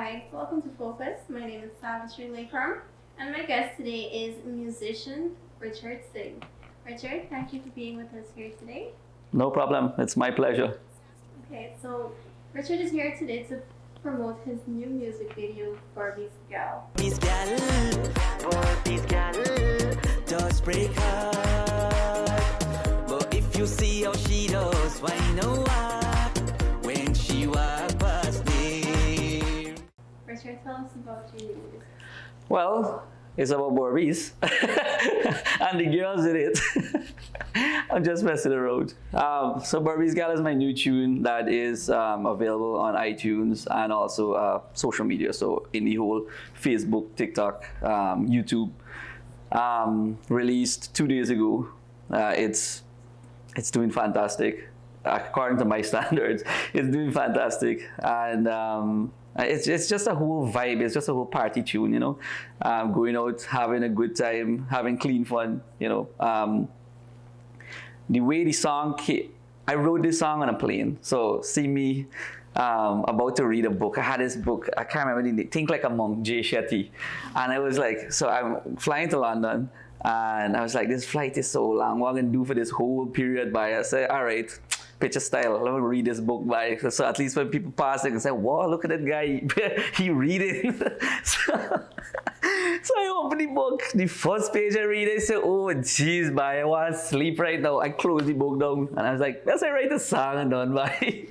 Hi, welcome to Focus. My name is Savitri Lakram, and my guest today is musician Richard Singh. Richard, thank you for being with us here today. No problem. It's my pleasure. Okay, so Richard is here today to promote his new music video, Barbie's Gal. Barbie's gal, Barbie's gal, does break heart. But if you see how she does, why no walk when she walk past me? Richard, tell us about your new music. Well, it's about Barbies and the girls in it. I'm just messing around. So Barbie's Gal is my new tune that is available on iTunes and also social media. So in the whole Facebook, TikTok, YouTube. Released 2 days ago. It's doing fantastic. According to my standards, it's doing fantastic. And it's just a whole vibe. It's just a whole party tune, you know. Going out, having a good time, having clean fun, you know. The way the song came, I wrote this song on a plane. So see me about to read a book. I had this book, I can't remember the name, Think Like a Monk, Jay Shetty. And I was like, so I'm flying to London and I was like, this flight is so long. What am I going to do for this whole period by? I said, all right, picture style, let me read this book by. So at least when people pass, they can say, wow, look at that guy, he reading. So I open the book, the first page I read, I say, oh jeez, I want to sleep right now. I close the book down and I was like, let's write a song and done by.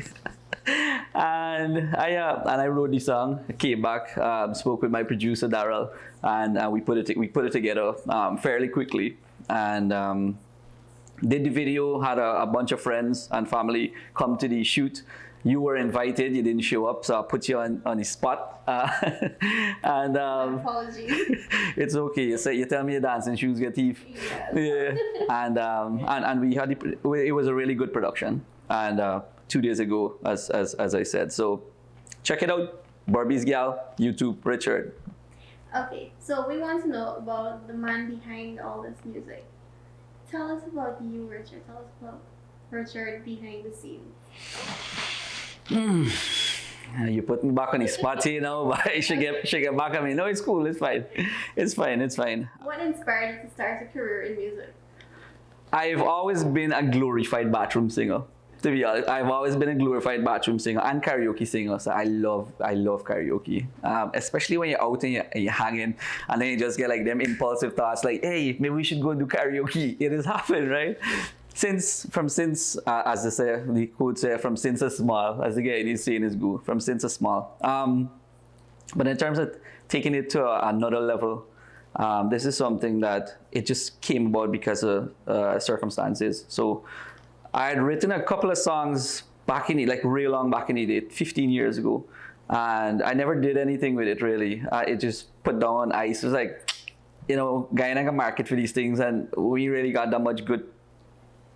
And I wrote the song. I came back, spoke with my producer Daryl, and we put it together fairly quickly, and did the video. Had a bunch of friends and family come to the shoot. You were invited. You didn't show up, so I put you on the spot. And Apologies. it's okay. You tell me your dancing shoes get teeth. Yes. Yeah. And we had it was a really good production. And 2 days ago, as I said. So check it out. Barbie's Gal, YouTube, Richard. Okay, so we want to know about the man behind all this music. Tell us about you, Richard. Tell us about Richard behind the scenes. You put me back on the spot here now, but I should get back at me. No, it's cool. It's fine. It's fine. It's fine. What inspired you to start a career in music? I've always been a glorified bathroom singer. To be honest, I've always been a glorified bathroom singer and karaoke singer. So I love karaoke, especially when you're out and you're hanging, and then you just get like them impulsive thoughts, like, hey, maybe we should go do karaoke. It has happened, right? Since as they say, the quote say, from since a small, as the Guyanese saying is good, from since a small. But in terms of taking it to another level, this is something that it just came about because of circumstances. So I had written a couple of songs back in it, like real long back in the day, 15 years ago. And I never did anything with it really. It just put down on ice. It was like, you know, Guyana market for these things, and we really got that much good,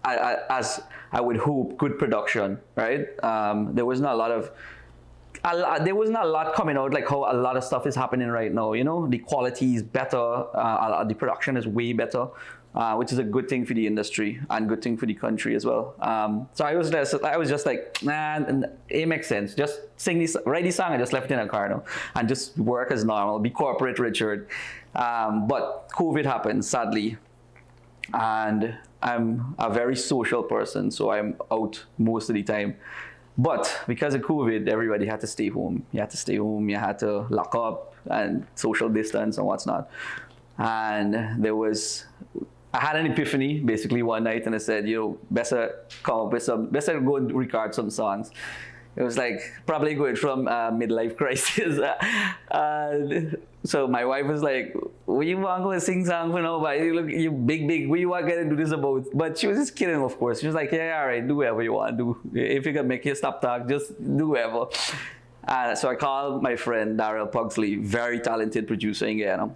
as I would hope, good production, right? There wasn't a lot coming out like how a lot of stuff is happening right now. You know, the quality is better, the production is way better, which is a good thing for the industry and good thing for the country as well. So I was just like, nah, it makes sense. Just write the song and just left it in a car now, and just work as normal, be corporate Richard. But COVID happened, sadly, and I'm a very social person, so I'm out most of the time. But because of COVID, everybody had to stay home. You had to stay home, you had to lock up and social distance and what's not. And I had an epiphany basically one night, and I said, you know, better come up with better go record some songs. It was like probably going from midlife crisis. So my wife was like, "What you want to sing song for now? But you look, you big. What you want to do this about?" But she was just kidding, of course. She was like, "Yeah, all right, do whatever you want to do. If you can make you stop talk, just do whatever." So I called my friend Daryl Pugsley, very talented producer in Guyana,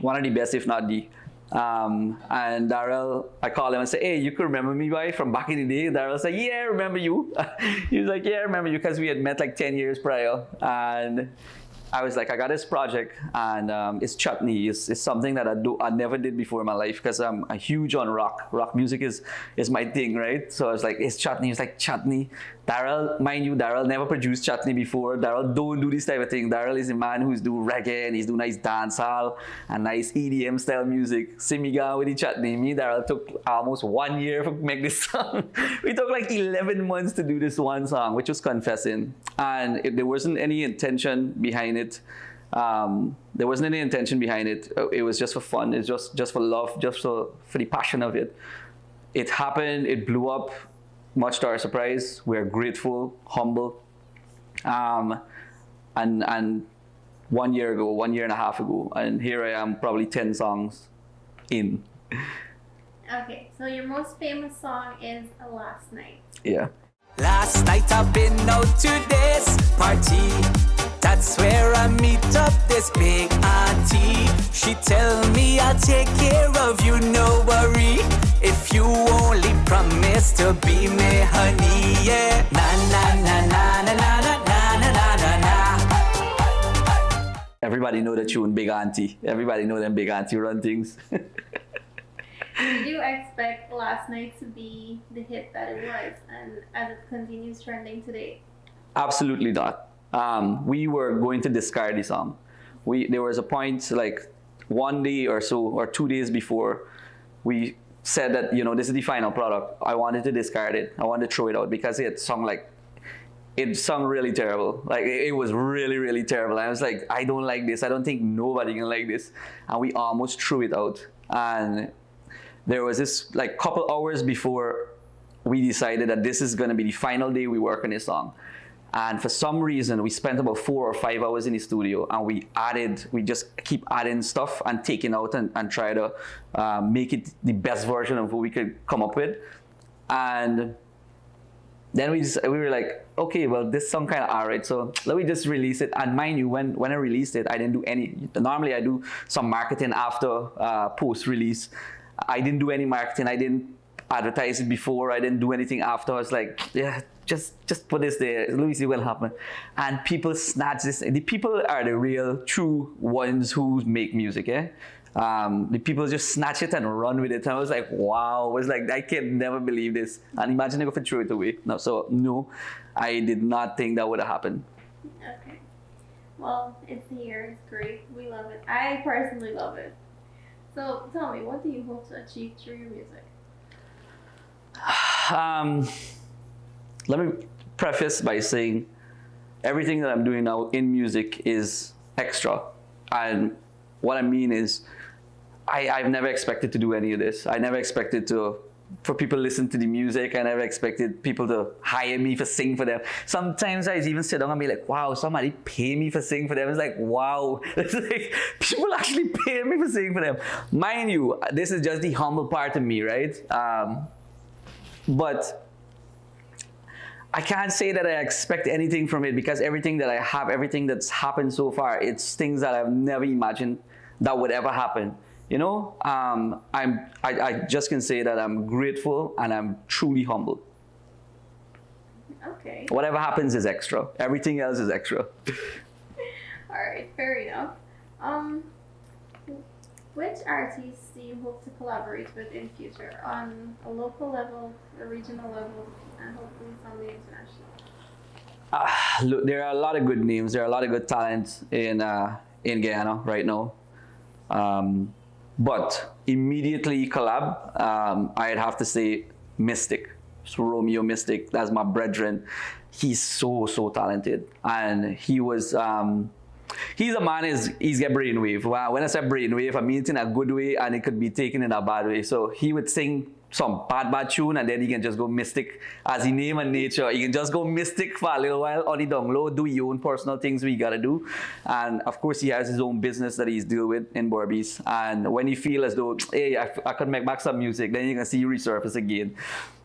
one of the best, if not the. And Daryl, I called him and said, hey, you could remember me, boy, from back in the day? Daryl said, yeah, I remember you. He was like, yeah, I remember you, because we had met like 10 years prior. And I was like, I got this project, and it's chutney. It's something that I never did before in my life because I'm a huge on rock. Rock music is my thing, right? So I was like, it's chutney. It's like chutney. Daryl, mind you, Daryl never produced chutney before. Daryl don't do this type of thing. Daryl is a man who's do reggae and he's do nice dancehall and nice EDM style music. Simiga with the chutney. Me, Daryl took almost 1 year to make this song. We took like 11 months to do this one song, which was Confessing. And there wasn't any intention behind it. There wasn't any intention behind it. It was just for fun. It's just for love, just for the passion of it. It happened. It blew up. Much to our surprise, we're grateful, humble. And 1 year ago, 1.5 years ago, and here I am, probably 10 songs in. Okay, so your most famous song is Last Night. Yeah. Last night I've been out to this party. That's where I meet up this big auntie. She tell me I'll take care of you, no worry. If you only promise to be my honey, yeah. Na na na na na na na na na na. Everybody know the tune, Big Auntie. Everybody know them Big Auntie run things. Did you expect Last Night to be the hit that it was, and as it continues trending today? Absolutely not. We were going to discard the song. There was a point like 1 day or so, or 2 days before, we said that, this is the final product. I wanted to discard it. I wanted to throw it out because it sung really terrible. Like it was really, really terrible. I was like, I don't like this. I don't think nobody can like this. And we almost threw it out. And there was this like couple hours before we decided that this is going to be the final day we work on this song. And for some reason, we spent about 4 or 5 hours in the studio, and we just keep adding stuff and taking out and try to make it the best version of what we could come up with. And then we were like, okay, well, this song kind of alright, so let me just release it. And mind you, when I released it, I didn't do any. Normally, I do some marketing after post-release. I didn't do any marketing. I didn't advertise it before. I didn't do anything after. I was like, yeah, just put this there. Let me see what will happen. And people snatch this. The people are the real, true ones who make music, eh? The people just snatch it and run with it. And I was like, wow. I was like, I can never believe this. And imagine if I threw it away. No, I did not think that would have happened. Okay. Well, it's here. It's great. We love it. I personally love it. So tell me, what do you hope to achieve through your music? Let me preface by saying everything that I'm doing now in music is extra. And what I mean is I've never expected to do any of this. I never expected for people to listen to the music. I never expected people to hire me for sing for them. Sometimes I even sit down and be like, wow, somebody pay me for sing for them. It's like, wow. It's like, people actually pay me for sing for them. Mind you, this is just the humble part of me, right? But I can't say that I expect anything from it because everything that I have, everything that's happened so far, it's things that I've never imagined that would ever happen. I just can say that I'm grateful and I'm truly humbled. Okay. Whatever happens is extra. Everything else is extra. All right, fair enough. Which artists do you hope to collaborate with in future on a local level, a regional level, and hopefully someday international? Look, there are a lot of good names. There are a lot of good talents in Guyana right now. But immediately collab, I'd have to say Mystic. So Romeo Mystic, that's my brethren. He's so talented. And he was, he's a man, he's got brainwave. Wow, when I say brainwave, I mean it in a good way and it could be taken in a bad way. So he would sing some bad tune and then he can just go mystic as he name and nature. He can just go mystic for a little while on the down low, do your own personal things we gotta do. And of course he has his own business that he's deal with in Barbies. And when he feel as though, hey, I could make back some music, then you can see you resurface again.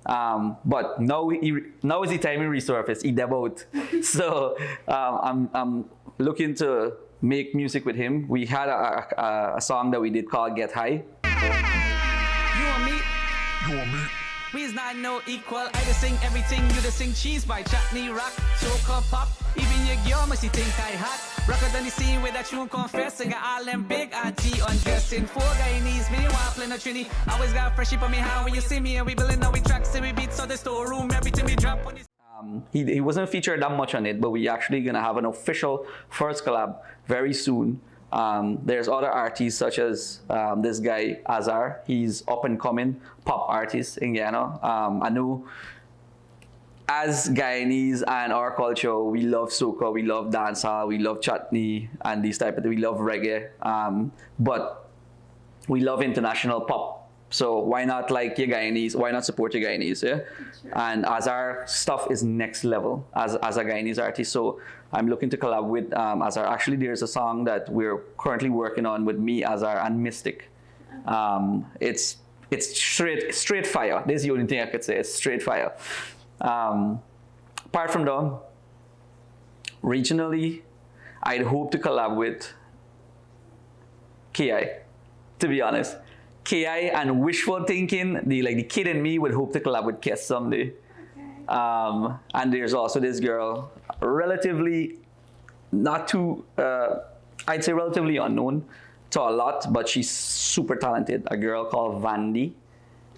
But now is the time he resurface, he debut. So I'm looking to make music with him. We had a song that we did called Get High. You and me. We is not no equal. I just sing everything, you just sing cheese by chutney rock, choker pop. Even your girl must think I hot. Rocker than the scene with that tune confess. I got all them big auntie undressing. 4 Guyanese, me want play no trini. Always got fresh on me hand when you see me. And we building now we tracks and we beats on the storeroom. Everything we drop on this. He wasn't featured that much on it, but we actually gonna have an official first collab very soon. There's other artists such as this guy Azar. He's up and coming pop artist in Guyana. I know as Guyanese and our culture, we love soca, we love dancehall, we love chutney and these type of things. We love reggae, but we love international pop. So why not like your Guyanese? Why not support your Guyanese? Yeah? Sure. And Azar stuff is next level as a Guyanese artist. So I'm looking to collab with Azar. Actually, there's a song that we're currently working on with me, Azar, and Mystic. It's straight fire. This is the only thing I could say. It's straight fire. Apart from that, regionally, I'd hope to collab with KI, to be honest. KI and wishful thinking, the kid in me would hope to collab with Kes someday. Okay. And there's also this girl, relatively not too, I'd say relatively unknown to a lot, but she's super talented. A girl called Vandy.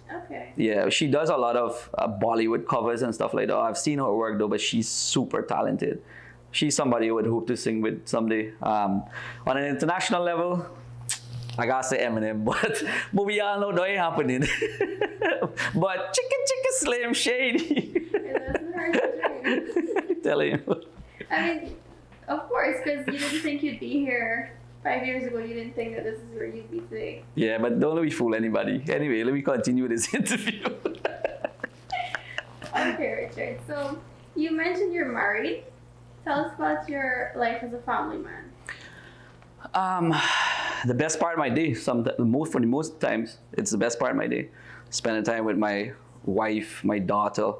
Okay. Yeah, she does a lot of Bollywood covers and stuff like that. I've seen her work though, but she's super talented. She's somebody I would hope to sing with someday. On an international level, I gotta say Eminem, but we all know that ain't happening. But Chicka Slim Shady. It doesn't hurt to try. Telling you. I mean, of course, because you didn't think you'd be here 5 years ago. You didn't think that this is where you'd be today. Yeah, but don't let me fool anybody. Anyway, let me continue this interview. Okay, Richard. So you mentioned you're married. Tell us about your life as a family man. The best part of my day, for the most times, it's the best part of my day. Spending time with my wife, my daughter,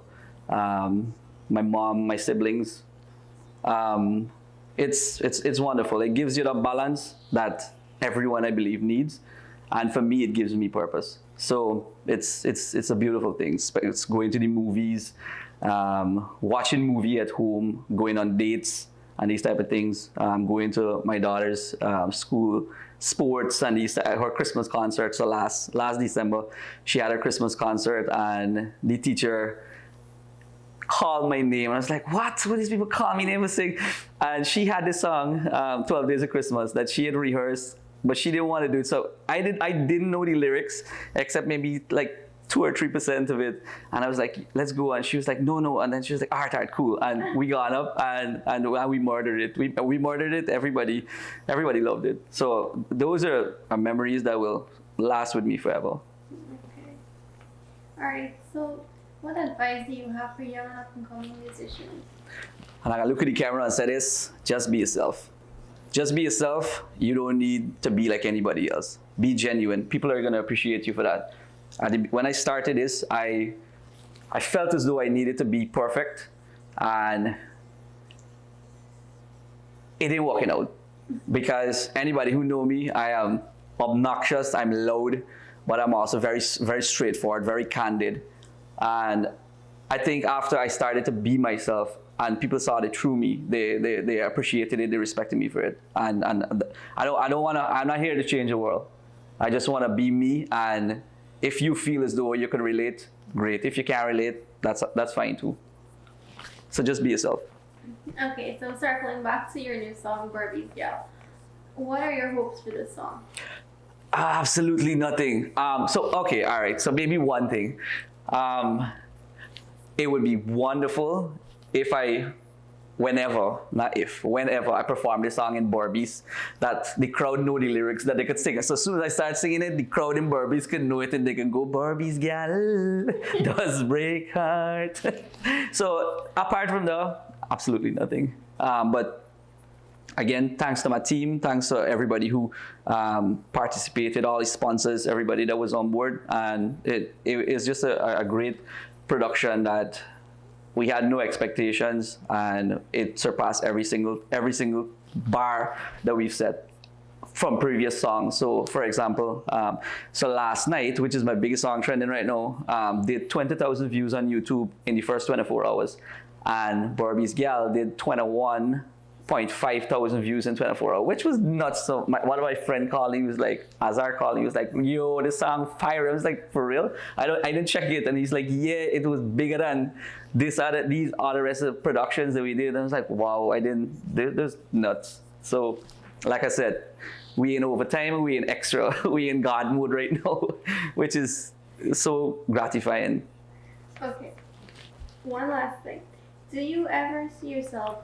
my mom, my siblings. It's wonderful. It gives you the balance that everyone, I believe, needs, and for me, it gives me purpose. So it's a beautiful thing. It's going to the movies, watching movie at home, going on dates, and these type of things. Going to my daughter's school sports and her Christmas concert. So last December, she had her Christmas concert, and the teacher called my name. I was like, what? What these people call me name and sing? And she had this song, 12 Days of Christmas, that she had rehearsed, but she didn't want to do it. So I didn't know the lyrics, except maybe like 2 or 3% of it. And I was like, let's go. And she was like, no. And then she was like, all right, cool. And we got up and we murdered it. We murdered it. Everybody loved it. So those are memories that will last with me forever. Okay. All right. So what advice do you have for young and up-and-coming musicians? And I look at the camera and say this: just be yourself. Just be yourself. You don't need to be like anybody else. Be genuine. People are going to appreciate you for that. When I started this, I felt as though I needed to be perfect, and it ain't working out. Because anybody who know me, I am obnoxious, I'm loud, but I'm also very, very straightforward, very candid. And I think after I started to be myself, and people saw it through me, they appreciated it, they respected me for it. And I don't wanna. I'm not here to change the world. I just wanna be me. And if you feel as though you can relate, great. If you can't relate, that's fine too. So just be yourself. Okay, so circling back to your new song, Barbie's Gal, what are your hopes for this song? Absolutely nothing. Okay, all right. So maybe one thing. It would be wonderful if whenever I perform this song in Barbies, that the crowd know the lyrics, that they could sing it. So as soon as I start singing it, the crowd in Barbies can know it and they can go, Barbie's gal does break heart. So apart from that, absolutely nothing. But again, thanks to my team, thanks to everybody who participated, all the sponsors, everybody that was on board. And it is just a great production that we had no expectations, and it surpassed every single bar that we've set from previous songs. So, for example, so Last Night, which is my biggest song trending right now, did 20,000 views on YouTube in the first 24 hours. And Barbie's Gal did 21.5 thousand views in 24 hours, which was nuts. So one of my friend called, he was like, Azar called, he was like, yo, this song fire. I was like, for real? I didn't check it. And he's like, yeah, it was bigger than these other rest of the productions that we did. And I was like, wow, there's nuts. So, like I said, we in overtime, we in extra, we in God mode right now, which is so gratifying. Okay. One last thing. Do you ever see yourself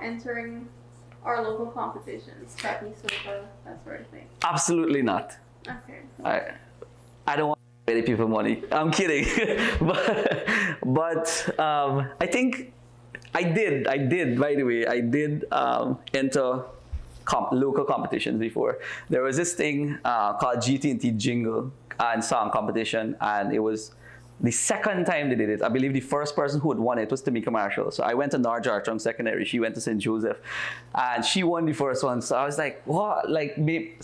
entering our local competitions, Chutney Sofa, that sort of thing? Absolutely not. Okay. I don't want to pay people money. I'm kidding. but I think I did, by the way, I did enter local competitions before. There was this thing called GT&T Jingle and Song Competition, and it was the second time they did it. I believe the first person who had won it was Tamika Marshall. So I went to North Georgetown Secondary. She went to St. Joseph. And she won the first one. So I was like, what? Like, me,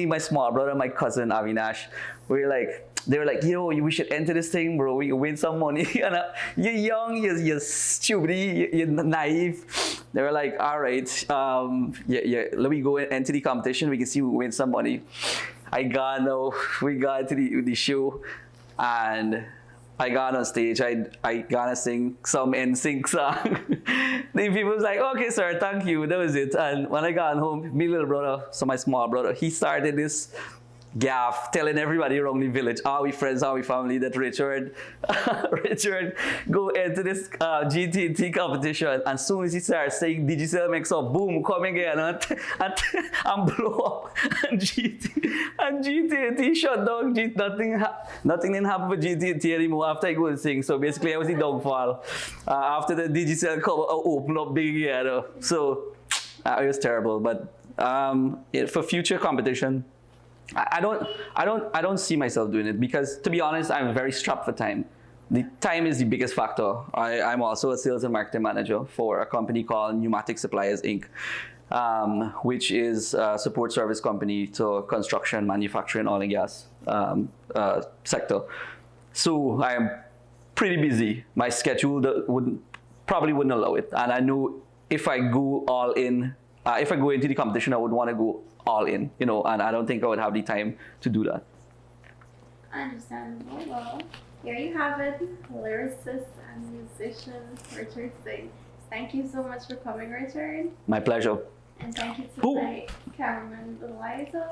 my small brother, my cousin, Avinash, they were like, yo, we should enter this thing, bro. We can win some money. And you're young, you're stupid, you're naive. They were like, all right, let me go and enter the competition. We can see who wins some money. We got into the show, and I got on stage, I got to sing some NSYNC song. The people was like, okay, sir, thank you, that was it. And when I got home, my little brother, so my small brother, he started this gaff telling everybody around the village, are we friends, are we family, that Richard go into this GT&T competition. And soon as he starts saying digital mix up, boom, come again and blow up. And GT&T shut down. Nothing didn't happen with GT&T anymore after I go and sing. So basically I was the downfall. After the digital cover opened up big again. So it was terrible. But for future competition, I don't see myself doing it, because, to be honest, I'm very strapped for time. The time is the biggest factor. I'm also a sales and marketing manager for a company called Pneumatic Suppliers Inc., which is a support service company to construction, manufacturing, oil and gas sector. So I am pretty busy. My schedule probably wouldn't allow it. And I know if I go all in, if I go into the competition, I would want to go all in, and I don't think I would have the time to do that. Understandable. Well, here you have it, lyricist and musician Richard Singh. Thank you so much for coming, Richard. My pleasure. And thank you to my cameraman Eliza,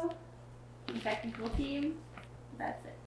and technical team. That's it.